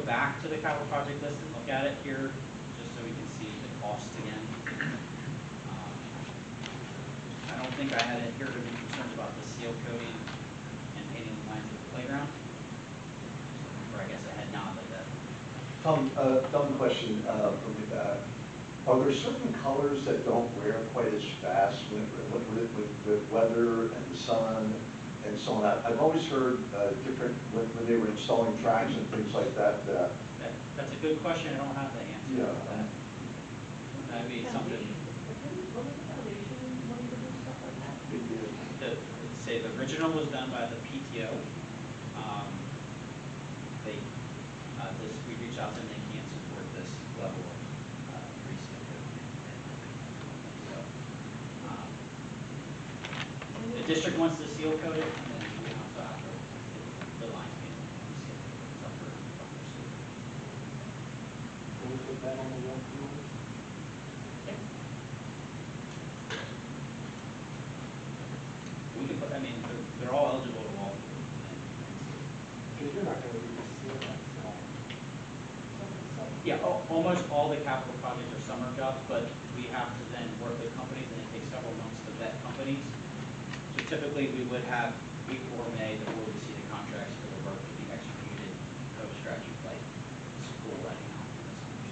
back to the capital project list and look at it here, just so we can see the costs again. I don't think I had here any concerns about the seal coating and painting the lines of the playground. Or I guess I had not, but that. Tom, dumb question from me. Are there certain colors that don't wear quite as fast with the weather and the sun and so on? I've always heard different, when they were installing tracks and things like that. That's a good question. I don't have the answer Yeah. to that. That'd be something. Say the original was done by the PTO. We reached out to them, they can't support this level of resale. So, the district wants to seal coat it, and then we also have the line painted. It's up for seal. Can we put that on the wall? Yeah. We can put, I mean, they're all eligible to wall. Because you're not going to reseal that. Yeah, almost all the capital projects are summer jobs, but we have to then work with companies, and it takes several months to vet companies. So typically, we would have before May before we see the contracts for the work to be executed post-strategy like school letting out.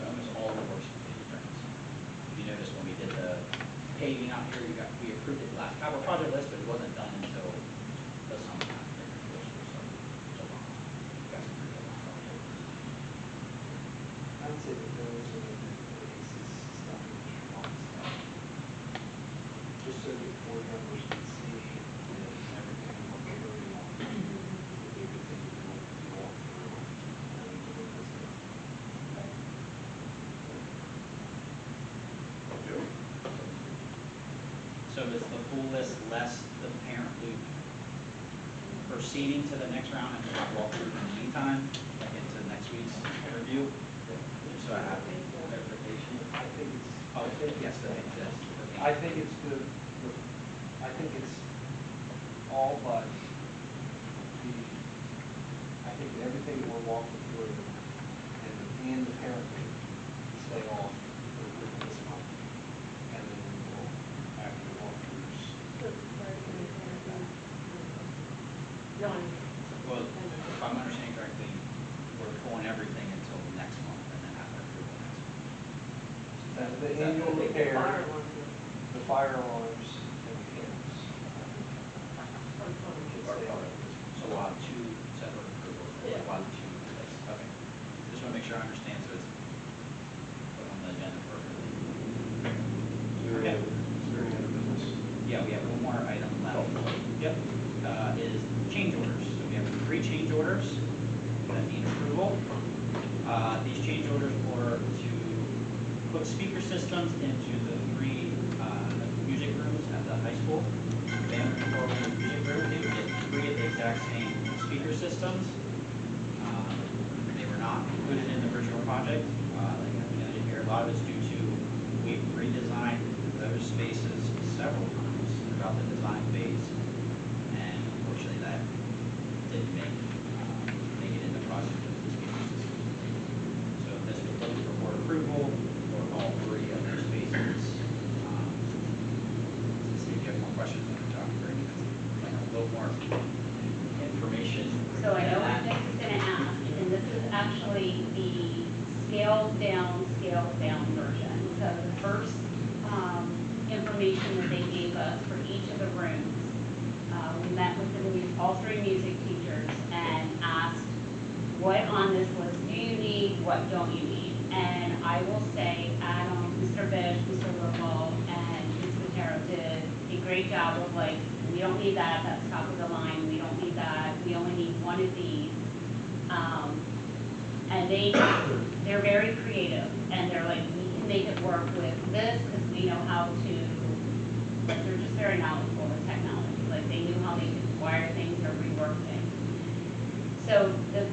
So almost all the work's completed during the summer. If you notice when we did the paving out here, we approved it last capital project list, but it wasn't done until the summer. I would say that those are the basis stuff that you want to start. Just so that board members can see that everything we're carrying on would be a good thing to do to walk through and to look this up. So it's the full list less the parent loop proceeding to the next round and we'll walk through in the meantime, like into next week's review. So I have clarification. I think it's. Oh, yes, I think that's. I think it's the. I think it's all but the. I think everything we're walking through and the parent will stay off for this month, and then we'll after the walkthroughs. Well, if I'm understanding correctly, we're pulling everything until next month and then have our approval next month. The annual repair, the fire alarms, and the cameras. So we'll have two separate approvals. Yeah. We'll have two lists. Okay. Just want to make sure I understand so it's put on the agenda perfectly. Okay. Yeah, we have one more item left. Yep. Is change orders. So we have 3 change orders that need approval. These change orders were to put speaker systems into the 3 music rooms at the high school. Band performing music room, they would get 3 of the exact same speaker systems. They were not included in the original project. Like I noted here, a lot of it's due to we've redesigned those spaces several times throughout the design phase, and unfortunately that didn't make it in the process of the speaker system. So this was looking for board approval for all 3 of those spaces. See if you have more questions on the job or anything, like a little more information. So I know what Nick is going to ask, and this is actually the scaled down version. So the first information that they gave us for each of the rooms, we met with all 3 music teachers and asked, what on this list do you need, what don't you need? And I will say Adam, Mr. Bish, Mr. Local, and Ms. Matero did a great job of like, we don't need that, that's top of the line, we don't need that, we only need one of these. And they're very creative, and they're like, we can make it work with this because we know how to, like, they're just very knowledgeable with technology. Like, they knew how they could wire things or rework things. So the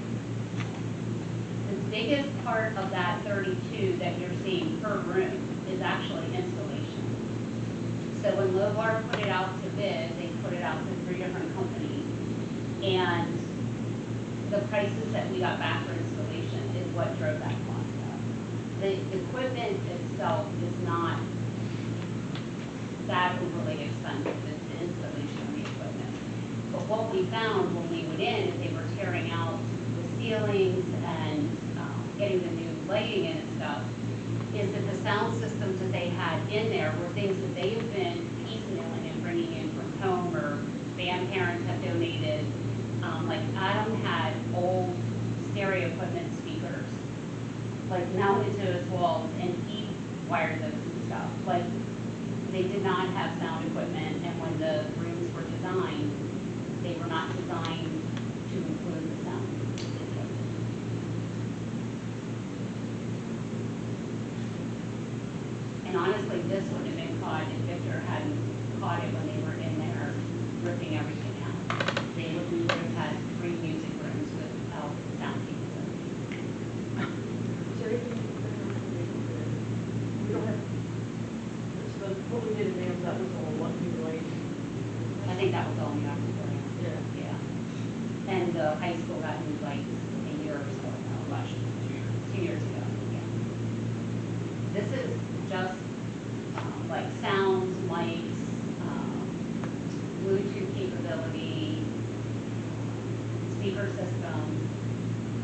biggest part of that 32 that you're seeing per room is actually installation. So when Lovar put it out to bid, they put it out to 3 different companies, and the prices that we got back for installation is what drove that cost up. The equipment itself is not that overly expensive, it's the installation of the equipment. But what we found when we went in, is they were tearing out the ceilings and getting the new lighting in and stuff, is that the sound systems that they had in there were things that they have been piecemealing and bringing in from home, or band parents have donated. Like Adam had old stereo equipment speakers, like mounted to his walls, and he wired those and stuff. Like, they did not have sound equipment, and when the rooms were designed, they were not designed to include the sound system. And honestly, this wouldn't have been caught if Victor hadn't caught it when they were in there ripping everything out. We would have had 3 music rooms without sound capability. Is there anything we don't have? So what we did in there, that was all what we raised. I think that was all new after. Yeah. Yeah. And the high school got new lights a year or so ago, last year, 2 years ago, yeah. This is just, like sounds, mics, Bluetooth capability, speaker system,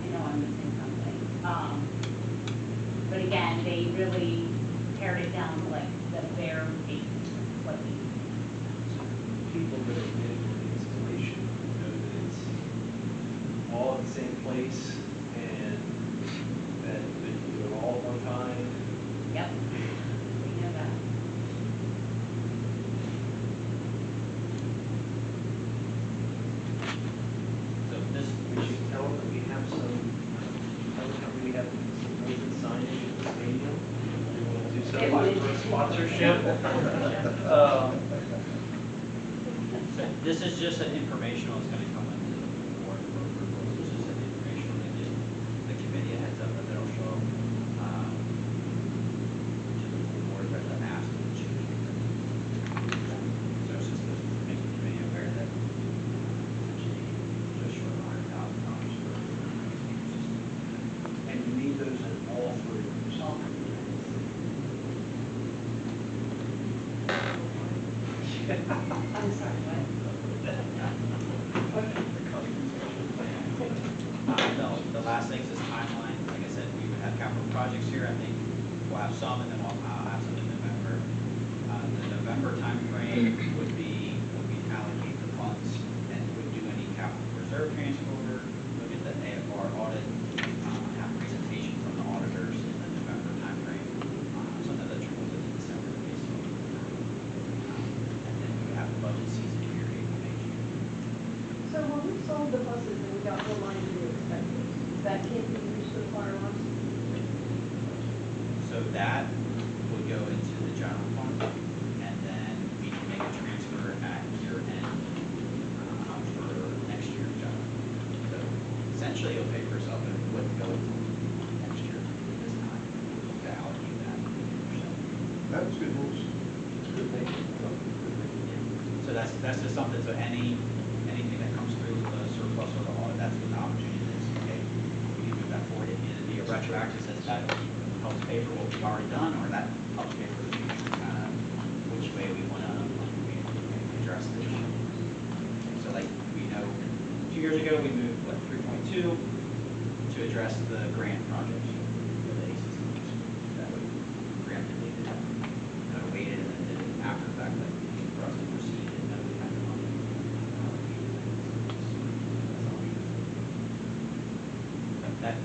I know I'm missing something. But again, they really pared it down to like the bare basics, what we need. People that are bidding for the installation know that it's all at the same place, and that they can do it all at one time. Yep, we know that. So this, We should tell them that we have some, tell them that we have some amazing signage at the stadium. We want to do something for sponsorship. so this is just an informational, it's gonna come into the board for approval. This is just an informational, to give the committee a heads up that they'll show, to the full board, but then ask them to change. So it's just to make the committee aware that essentially just short of $100,000 for a speaker system. And you need those in all 3 rooms. I'm sorry, what? No, the last thing is this timeline. Like I said, we would have capital projects here. I think we'll have some, and then we'll have some in November. The November timeframe would be when we allocate the funds and would do any capital reserve transfer, look at the AFR audit, have presentation from the auditors in the November timeframe. Some of the trickles into December based on, and then we would have the budget season here in May, June. So when we sold the buses and we got more money than we expected, that can't be used for the fire alarms? So that would go into the general fund, and then we can make a transfer at year end for next year's general. So essentially, it'll pay for itself, and it wouldn't go into next year at this time to allocate that. That was good news. Good thing. So that's just something, so anything that comes through the surplus or the audit, that's what the opportunity is. Okay, we can move that forward. It can either be a retroactive, says that helps pay for what we've already done, or that helps pay for the future, which way we want to address this. So like, we know, 2 years ago, we moved, what, 3.2 to address the grant project for the ACES. That would preemptively did that. Kind of waited and then did it after the fact, like, for us to proceed and know we had the money. That